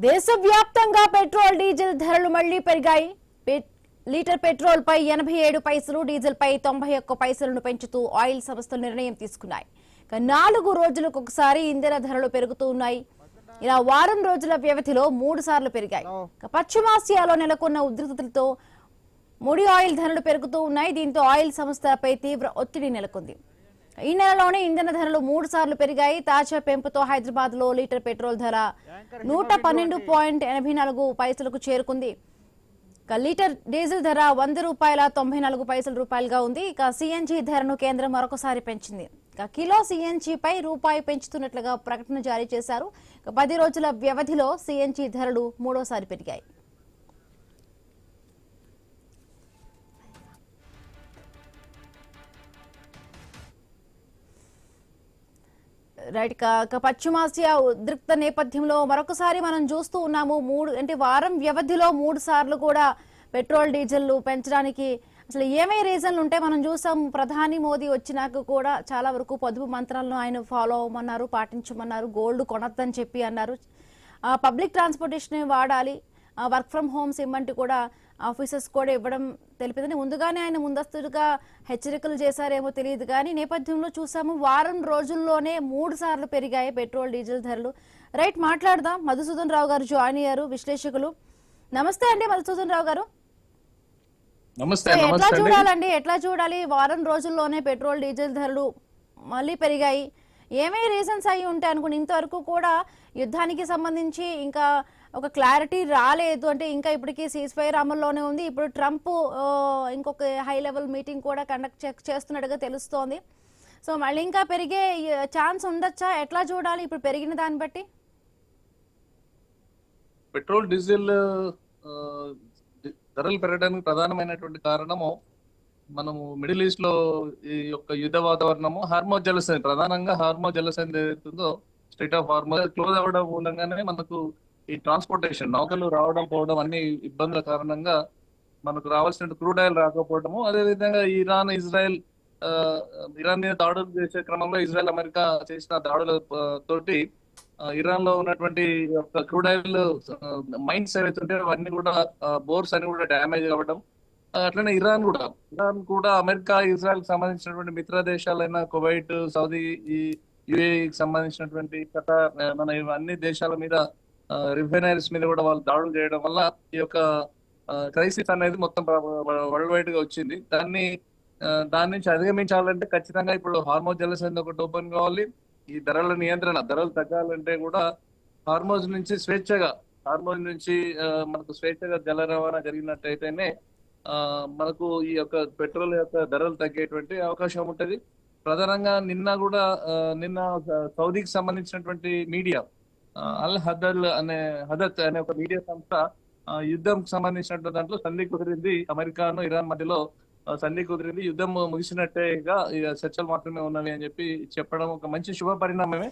దేశవ్యాప్తంగా petrol diesel ధరలు మళ్లీ పెరిగాయి. లీటర్ పెట్రోల్ పై 87 పైసలు, డీజిల్ పై 91 పైసలను పెంచుతూ ఆయిల్ సంస్థలు నిర్ణయం తీసుకున్నాయి. 4 రోజులకు ఒకసారి ఇంధన ధరలు పెరుగుతూ ఉన్నాయి. ఇలా వారం రోజుల వ్యవధిలో 3 సార్లు పెరిగాయి. పశ్చిమాసియాలో నెలకొన్న ఉద్రిక్తతలతో ముడి ఆయిల్ ధరలు పెరుగుతూ ఉన్నాయి. దీంతో ఆయిల్ సంస్థలపై తీవ్ర ఒత్తిడి నెలకొంది. ఈ నెలలోనే ఇంధన ధరలు 3 సార్లు పెరిగాయి. తాజా పెంపుతో హైదరాబాద్ లో లీటర్ పెట్రోల్ ధర 112.84 పైసలకు చేరుకుంది. లీటర్ డీజిల్ ధర ₹100.94 ఉంది. ఇక సిఎన్జి ధరను కేంద్రం మరొకసారి పెంచింది. కిలో సిఎన్జి పై రూపాయి పెంచుతున్నట్లుగా ప్రకటన జారీ చేశారు. 10 రోజుల వ్యవధిలో సిఎన్జి ధరలు మూడోసారి పెరిగాయి. రైట్. పశ్చిమాసియా ఉద్రిక్త నేపథ్యంలో మరొకసారి మనం చూస్తూ ఉన్నాము. వారం వ్యవధిలో 3 సార్లు కూడా పెట్రోల్ డీజిల్ పెంచడానికి అసలు ఏమై రీజన్లు ఉంటే మనం చూసాం. ప్రధాని మోదీ వచ్చినాక కూడా చాలా వరకు పొదుపు మంత్రాలను ఆయన ఫాలో అవ్వమన్నారు, పాటించమన్నారు. గోల్డ్ కొనొద్దని చెప్పి అన్నారు. పబ్లిక్ ట్రాన్స్పోర్టేషన్ వాడాలి, వర్క్ ఫ్రమ్ హోమ్స్ ఇమ్మంటూ కూడా ఆఫీసర్స్ కూడా ఇవ్వడం తెలిపిందని ముందుగానే ఆయన ముందస్తుగా హెచ్చరికలు చేశారేమో తెలియదు. కానీ నేపథ్యంలో చూసాము వారం రోజుల్లోనే 3 సార్లు పెరిగాయి పెట్రోల్ డీజిల్ ధరలు. రైట్, మాట్లాడదాం. మధుసూదన్ రావు గారు జాయిన్ అయ్యారు, విశ్లేషకులు. నమస్తే అండి మధుసూదన్ రావు గారు. ఎట్లా చూడాలి వారం రోజుల్లోనే పెట్రోల్ డీజిల్ ధరలు మళ్ళీ పెరిగాయి? ఏమై రీజన్స్ అయి ఉంటాయి అనుకుని ఇంతవరకు కూడా యుద్ధానికి సంబంధించి ఇంకా ఒక క్లారిటీ రాలేదు. అంటే ఇంకా ఇప్పటికీ సీజ్ ఫైర్ అమల్లోనే ఉంది. ఇప్పుడు ట్రంప్ ఇంకొక హై లెవెల్ మీటింగ్ కూడా కండక్ట్ చేస్తున్నట్టుగా తెలుస్తోంది. సో మళ్ళీ ఇంకా పెరిగే ఛాన్స్ ఉండొచ్చా? ఎట్లా చూడాలి ఇప్పుడు పెరిగిన దాన్ని బట్టి? పెట్రోల్ డీజిల్ ధరలు పెరగడానికి ప్రధానమైనటువంటి కారణము మనము మిడిల్ ఈస్ట్ లో ఈ యొక్క యుద్ధ వాతావరణము, హార్మోజ్ జలసంధి, ప్రధానంగా హార్మోజ్ జలసంధి ఏదైతుందో స్ట్రెయిట్ ఆఫ్ హార్మోజ్ క్లోజ్ అవ్వడం మూలంగానే మనకు ఈ ట్రాన్స్పోర్టేషన్ నౌకలు రావడం పోవడం అన్ని ఇబ్బందుల కారణంగా మనకు రావాల్సిన క్రూడ్ ఆయిల్ రాకపోవడము, అదేవిధంగా ఇరాన్ మీద దాడులు చేసే క్రమంలో ఇజ్రాయెల్ అమెరికా చేసిన దాడుల తోటి ఇరాన్ లో ఉన్నటువంటి క్రూడ్ ఆయిల్ మైన్స్ ఏవైతుంటే అవన్నీ కూడా బోర్స్ అన్ని కూడా డ్యామేజ్ అవ్వడం, అట్లనే ఇరాన్ కూడా అమెరికా ఇజ్రాయెల్ కి సంబంధించినటువంటి మిత్ర దేశాలైన కువైట్, సౌదీ, ఈ యుఏఈకి సంబంధించినటువంటి ఖతార్, మన అన్ని దేశాల మీద రిఫైనరీస్ మీద కూడా వాళ్ళు దాడులు చేయడం వల్ల ఈ యొక్క క్రైసిస్ అనేది మొత్తం వరల్డ్ వైడ్ గా వచ్చింది. దాని నుంచి అధిగమించాలంటే ఖచ్చితంగా ఇప్పుడు హార్మోజ్ జలసంధి ఒకటి ఓపెన్ కావాలి. ఈ ధరల నియంత్రణ, ధరలు తగ్గాలంటే కూడా హార్మోజ్ నుంచి మనకు స్వేచ్ఛగా జల రవాణా జరిగినట్టయితేనే మనకు ఈ యొక్క పెట్రోల్ యొక్క ధరలు తగ్గేటువంటి అవకాశం ఉంటది. ప్రధానంగా నిన్న సౌదీకి సంబంధించినటువంటి మీడియా హదత్ అనే ఒక మీడియా సంస్థ యుద్ధం సంబంధించిన దాంట్లో సంధి కుదిరింది, అమెరికాను ఇరాన్ మధ్యలో సంధి కుదిరింది, యుద్ధం ముగిసినట్టేగా చర్చలు మాత్రమే ఉన్నవి అని చెప్పి చెప్పడం ఒక మంచి శుభ పరిణామమే.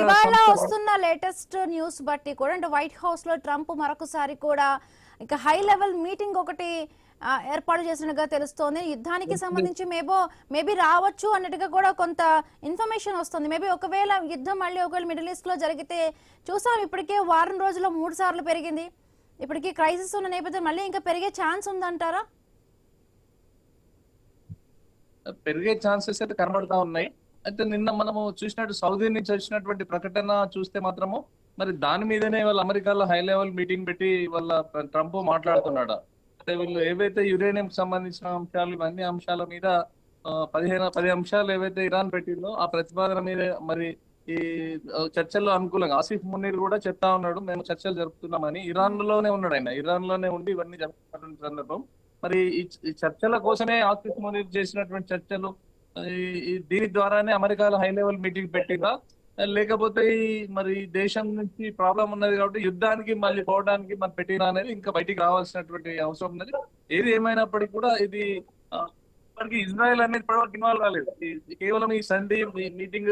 ఇవాళ వస్తున్న లేటెస్ట్ న్యూస్ బట్టి కూడా అంటే వైట్ హౌస్ లో ట్రంప్ మరొకసారి కూడా ఇక హై లెవెల్ మీటింగ్ ఒకటి ఏర్పాటు చేసినట్టుగా తెలుస్తోంది. యుద్ధానికి సంబంధించి మేబీ రావచ్చు అన్నట్టుగా కూడా కొంత ఇన్ఫర్మేషన్ వస్తుంది. మేబీ ఒకవేళ యుద్ధం మళ్ళీ ఒకవేళ మిడిల్ ఈస్ట్ లో జరిగితే చూసాం ఇప్పటికే వారం రోజుల్లో 3 సార్లు పెరిగింది. ఇప్పటికీ క్రైసిస్ ఉన్న నేపథ్యం మళ్ళీ ఇంకా పెరిగే ఛాన్స్ ఉందంటారా? పెరిగే ఛాన్సెస్ అయితే కనబడతా ఉన్నాయి. అయితే నిన్న మనము చూసినట్టు సౌదీ నుంచి వచ్చినటువంటి ప్రకటన చూస్తే మాత్రము మరి దాని మీదనే వాళ్ళ అమెరికాలో హై లెవెల్ మీటింగ్ పెట్టి వాళ్ళ ట్రంప్ మాట్లాడుతున్నాడు. అంటే వీళ్ళు ఏవైతే యురేనియం సంబంధించిన అంశాలు, ఇవన్నీ అంశాల మీద 10 అంశాలు ఏవైతే ఇరాన్ పెట్టిందో ఆ ప్రతిపాదన మీద మరి ఈ చర్చల్లో అనుకూలంగా ఆసిఫ్ మునీర్ కూడా చెప్తా ఉన్నాడు, మేము చర్చలు జరుపుతున్నామని. ఇరాన్ లోనే ఉండి ఇవన్నీ జరుపుతున్నటువంటి సందర్భం. మరి ఈ చర్చల కోసమే ఆసిఫ్ మునీర్ చేసినటువంటి చర్చలు దీని ద్వారానే అమెరికాలో హై లెవెల్ మీటింగ్ పెట్టిందా, లేకపోతే మరి దేశం నుంచి ప్రాబ్లం ఉన్నది కాబట్టి యుద్ధానికి మళ్ళీ పోవడానికి మన పెట్టినా అనేది ఇంకా బయటికి రావాల్సినటువంటి అవసరం ఉన్నది. ఏది ఏమైనప్పటికీ కూడా ఇది ఇప్పటికీ ఇజ్రాయెల్ అనేది ఇప్పటివరకు ఇన్వాల్వ్ కాలేదు. కేవలం ఈ సంధి మీటింగ్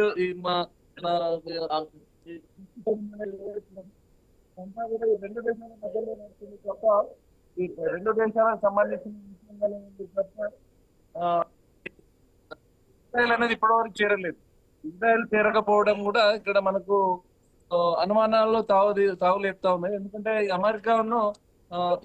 రెండు దేశాలకు సంబంధించిన ఇజ్రాయెల్ అనేది ఇప్పటివరకు చేరలేదు. ఇజ్రాయెల్ చేరకపోవడం కూడా ఇక్కడ మనకు అనుమానాల్లో తావులేపుతా ఉన్నాయి. ఎందుకంటే ఈ అమెరికాను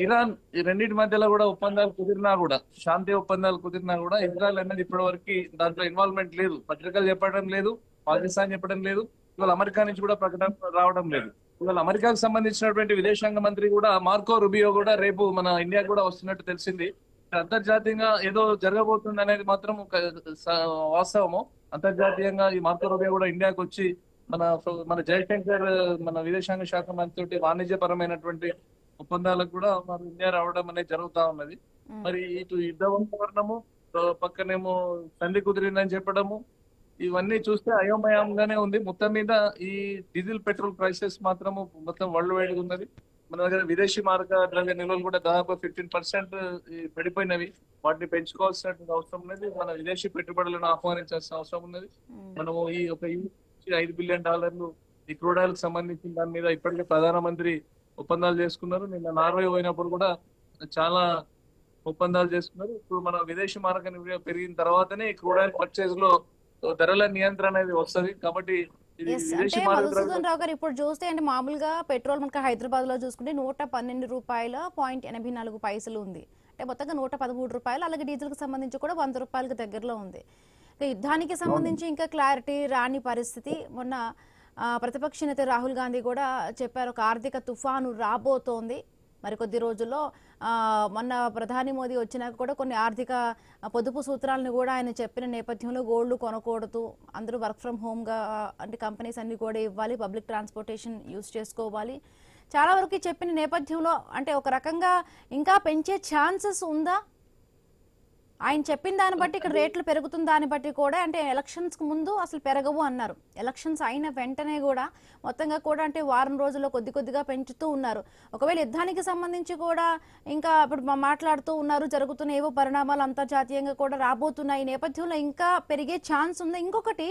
ఇరాన్ ఈ రెండింటి మధ్యలో కూడా ఒప్పందాలు కుదిరినా కూడా, శాంతి ఒప్పందాలు కుదిరినా కూడా ఇజ్రాయెల్ అనేది ఇప్పటి వరకు దాంట్లో ఇన్వాల్వ్మెంట్ లేదు. పత్రికలు చెప్పడం లేదు, పాకిస్తాన్ చెప్పడం లేదు, ఇవాళ అమెరికా నుంచి కూడా ప్రకటన రావడం లేదు. ఇవాళ అమెరికాకు సంబంధించినటువంటి విదేశాంగ మంత్రి కూడా మార్కో రుబియో కూడా రేపు మన ఇండియా కూడా వస్తున్నట్టు తెలిసింది. అంతర్జాతీయంగా ఏదో జరగబోతుంది అనేది మాత్రం వాస్తవము. అంతర్జాతీయంగా ఈ మార్కో రుబియో కూడా ఇండియాకు వచ్చి మన మన జయశంకర్ మన విదేశాంగ శాఖ మంత్రి తోటి వాణిజ్యపరమైనటువంటి ఒప్పందాలకు కూడా మన ఇండియా రావడం అనేది జరుగుతా ఉన్నది. మరి ఇటు యుద్ధ వాతావరణము, పక్కనేమో సంధి కుదిరిందని చెప్పడము, ఇవన్నీ చూస్తే అయోమయంగానే ఉంది. మొత్తం మీద ఈ డీజిల్ పెట్రోల్ ప్రైసెస్ మాత్రము మొత్తం వరల్డ్ వైడ్ గా ఉన్నది. మన దగ్గర విదేశీ మారక ద్రవ్య నిల్వలు కూడా దాదాపు 15% పడిపోయినవి. వాటిని పెంచుకోవాల్సినటువంటి అవసరం ఉన్నది. మన విదేశీ పెట్టుబడులను ఆహ్వానించాల్సిన అవసరం ఉన్నది. మనము ఈ ఒక $5 బిలియన్ ఈ క్రూడ్ ఆయిల్ కి సంబంధించిన దాని మీద ఇప్పటికే ప్రధానమంత్రి ఒప్పందాలు చేసుకున్నారు. నిన్న నార్వే పోయినప్పుడు కూడా చాలా ఒప్పందాలు చేసుకున్నారు. ఇప్పుడు మన విదేశీ మారక నిల్వ పెరిగిన తర్వాతనే క్రూడ్ ఆయిల్ పర్చేజ్ లో ధరల నియంత్రణ అనేది వస్తుంది. కాబట్టి ఇది విదేశీ మారక మధుసూదన్ రావు గారు ఇప్పుడు చూస్తే అంటే మామూలుగా పెట్రోల్ మనకి హైదరాబాద్ లో చూసుకుంటే ₹112.84 ఉంది. అంటే మొత్తంగా ₹113. అలాగే డీజిల్ కి సంబంధించి కూడా ₹100 దగ్గరలో ఉంది. యుద్ధానికి సంబంధించి ఇంకా క్లారిటీ రాని పరిస్థితి. మొన్న ప్రతిపక్ష నేత రాహుల్ గాంధీ కూడా చెప్పారు, ఒక ఆర్థిక తుఫాను రాబోతోంది మరికొద్ది రోజుల్లో. మొన్న ప్రధాని మోదీ వచ్చినాక కూడా కొన్ని ఆర్థిక పొదుపు సూత్రాలను కూడా ఆయన చెప్పిన నేపథ్యంలో గోల్డ్ కొనకూడదు, అందరూ వర్క్ ఫ్రమ్ హోమ్గా అంటే కంపెనీస్ అన్ని కూడా ఇవ్వాలి, పబ్లిక్ ట్రాన్స్పోర్టేషన్ యూజ్ చేసుకోవాలి, చాలా వరకు చెప్పిన నేపథ్యంలో అంటే ఒక రకంగా ఇంకా పెంచే ఛాన్సెస్ ఉందా? ఆయన చెప్పిన దాన్ని బట్టి ఇక్కడ రేట్లు పెరుగుతున్న దాన్ని బట్టి కూడా అంటే ఎలక్షన్స్ కు ముందు అసలు పెరగవు అన్నారు. ఎలక్షన్స్ అయిన వెంటనే కూడా మొత్తంగా కూడా అంటే వారం రోజుల్లో కొద్ది కొద్దిగా పెంచుతూ ఉన్నారు. ఒకవేళ యుద్ధానికి సంబంధించి కూడా ఇంకా ఇప్పుడు మాట్లాడుతూ ఉన్నారు, జరుగుతున్న ఏవో పరిణామాలు అంతర్జాతీయంగా కూడా రాబోతున్నాయి. ఈ నేపథ్యంలో ఇంకా పెరిగే ఛాన్స్ ఉంది. ఇంకొకటి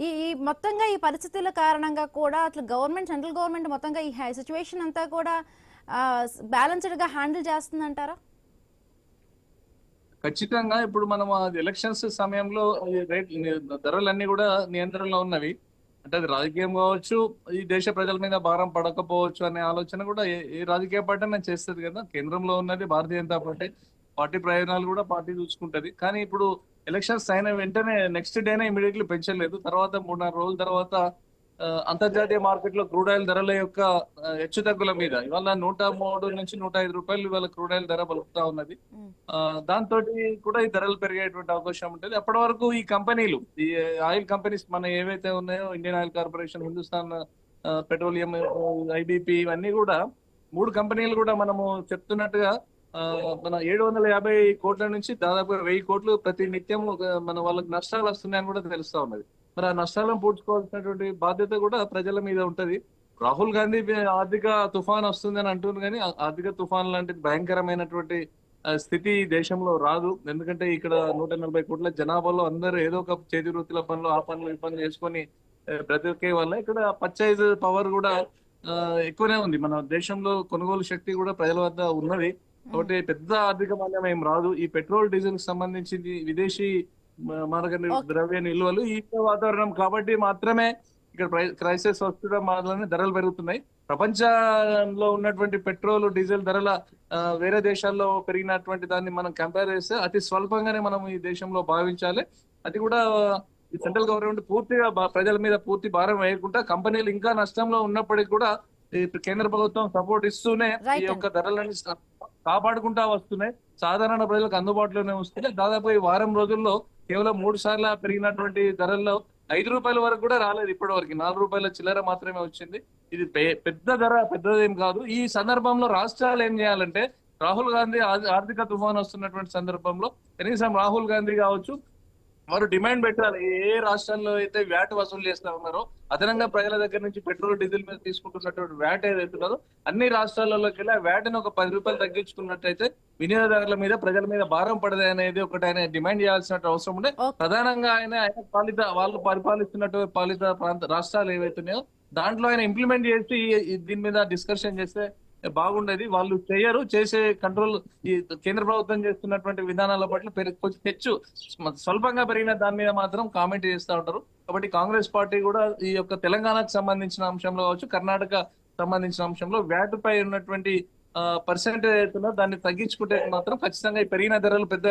ఈ మొత్తంగా ఈ పరిస్థితుల కారణంగా కూడా అసలు సెంట్రల్ గవర్నమెంట్ మొత్తంగా ఈ సిచ్యువేషన్ అంతా కూడా బ్యాలెన్స్డ్ గా హ్యాండిల్ చేస్తుందంటారా? ఖచ్చితంగా ఇప్పుడు మనం ఎలక్షన్స్ సమయంలో ధరలన్నీ కూడా నియంత్రణలో ఉన్నవి. అంటే అది రాజకీయం కావచ్చు, ఈ దేశ ప్రజల మీద భారం పడకపోవచ్చు అనే ఆలోచన కూడా ఏ రాజకీయ పార్టీ అయినా చేస్తుంది కదా. కేంద్రంలో ఉన్నది భారతీయ జనతా పార్టీ. పార్టీ ప్రయోజనాలు కూడా పార్టీ చూసుకుంటది. కానీ ఇప్పుడు ఎలక్షన్స్ అయిన వెంటనే నెక్స్ట్ డేనే ఇమీడియట్లీ పెంచలేదు. తర్వాత 3-4 రోజుల తర్వాత అంతర్జాతీయ మార్కెట్ లో క్రూడ్ ఆయిల్ ధరల యొక్క హెచ్చు తగ్గుల మీద ఇవాళ ₹103 నుంచి ₹105 ఇవాళ క్రూడ్ ఆయిల్ ధర పలుకుతా ఉన్నది. దాంతో కూడా ఈ ధరలు పెరిగేటువంటి అవకాశం ఉంటుంది. అప్పటి వరకు ఈ కంపెనీలు, ఈ ఆయిల్ కంపెనీస్ మన ఏవైతే ఉన్నాయో, Indian Oil Corporation, Hindustan Petroleum, IBP, ఇవన్నీ కూడా 3 కంపెనీలు కూడా మనము చెప్తున్నట్టుగా మన 750 కోట్ల నుంచి దాదాపు 1000 కోట్లు ప్రతి నిత్యం మన వాళ్ళకి నష్టాలు వస్తున్నాయని కూడా తెలుస్తా ఉన్నది. మరి ఆ నష్టాలను పూడ్చుకోవాల్సినటువంటి బాధ్యత కూడా ప్రజల మీద ఉంటది. రాహుల్ గాంధీ ఆర్థిక తుఫాన్ వస్తుందని అంటున్నారు, కానీ ఆర్థిక తుఫాన్ లాంటి భయంకరమైనటువంటి స్థితి దేశంలో రాదు. ఎందుకంటే ఇక్కడ 140 కోట్ల జనాభాలో అందరూ ఏదో ఒక చేతి వృత్తుల పనులు, ఆ పనులు ఈ పనులు చేసుకొని బ్రతికే వల్ల ఇక్కడ పర్చేజ్ పవర్ కూడా ఎక్కువనే ఉంది. మన దేశంలో కొనుగోలు శక్తి కూడా ప్రజల వద్ద ఉన్నది. కాబట్టి పెద్ద ఆర్థిక మాంద్యం ఏం రాదు. ఈ పెట్రోల్ డీజిల్ కి సంబంధించి విదేశీ మారక ద్రవ్య నిల్వలు ఈ వాతావరణం కాబట్టి మాత్రమే ఇక్కడ క్రైసిస్ వస్తుండడం వల్లనే ధరలు పెరుగుతున్నాయి. ప్రపంచంలో ఉన్నటువంటి పెట్రోల్ డీజిల్ ధరల వేరే దేశాల్లో పెరిగినటువంటి దాన్ని మనం కంపేర్ చేస్తే అతి స్వల్పంగానే మనం ఈ దేశంలో భావించాలి. అది కూడా ఈ సెంట్రల్ గవర్నమెంట్ పూర్తిగా ప్రజల మీద పూర్తి భారం వేయకుండా, కంపెనీలు ఇంకా నష్టంలో ఉన్నప్పటికీ కూడా కేంద్ర ప్రభుత్వం సపోర్ట్ ఇస్తూనే ఈ యొక్క ధరలని కాపాడుకుంటా వస్తున్నాయి. సాధారణ ప్రజలకు అందుబాటులోనే వస్తున్నాయి. దాదాపు ఈ వారం రోజుల్లో కేవలం 3 సార్లు పెరిగినటువంటి ధరల్లో ₹5 వరకు కూడా రాలేదు. ఇప్పటి వరకు ₹4 చిల్లర మాత్రమే వచ్చింది. ఇది పెద్ద ధర, పెద్దదేం కాదు. ఈ సందర్భంలో రాష్ట్రాలు ఏం చేయాలంటే, రాహుల్ గాంధీ ఆర్థిక తుఫాన్ వస్తున్నటువంటి సందర్భంలో కనీసం రాహుల్ గాంధీ కావచ్చు, వారు డిమాండ్ పెట్టాలి. ఏ రాష్ట్రాల్లో అయితే వ్యాట్ వసూలు చేస్తా ఉన్నారో, అదనంగా ప్రజల దగ్గర నుంచి పెట్రోల్ డీజిల్ మీద తీసుకుంటున్నటువంటి వ్యాట్ ఏదైతే ఉన్నదో అన్ని రాష్ట్రాలలోకి వెళ్ళి ఆ వ్యాట్ని ఒక ₹10 తగ్గించుకున్నట్టయితే వినియోగదారుల మీద, ప్రజల మీద భారం పడదే అనేది ఒకటి ఆయన డిమాండ్ చేయాల్సిన అవసరం ఉండే. ప్రధానంగా ఆయన వాళ్ళు పరిపాలిస్తున్నటువంటి పాలిత రాష్ట్రాలు ఏవైతున్నాయో దాంట్లో ఆయన ఇంప్లిమెంట్ చేసి దీని మీద డిస్కషన్ చేస్తే బాగుండేది. వాళ్ళు చేయరు. చేసే కంట్రోల్ ఈ కేంద్ర ప్రభుత్వం చేస్తున్నటువంటి విధానాల పట్ల కొంచెం స్వల్పంగా పెరిగిన దాని మీద మాత్రం కామెంట్ చేస్తూ ఉంటారు. కాబట్టి కాంగ్రెస్ పార్టీ కూడా ఈ యొక్క తెలంగాణకు సంబంధించిన అంశంలో కావచ్చు, కర్ణాటక సంబంధించిన అంశంలో వ్యాట్ పై ఉన్నటువంటి పర్సెంటేజ్ అవుతుందో దాన్ని తగ్గించుకుంటే మాత్రం ఖచ్చితంగా ఈ పెరిగిన ధరలు పెద్ద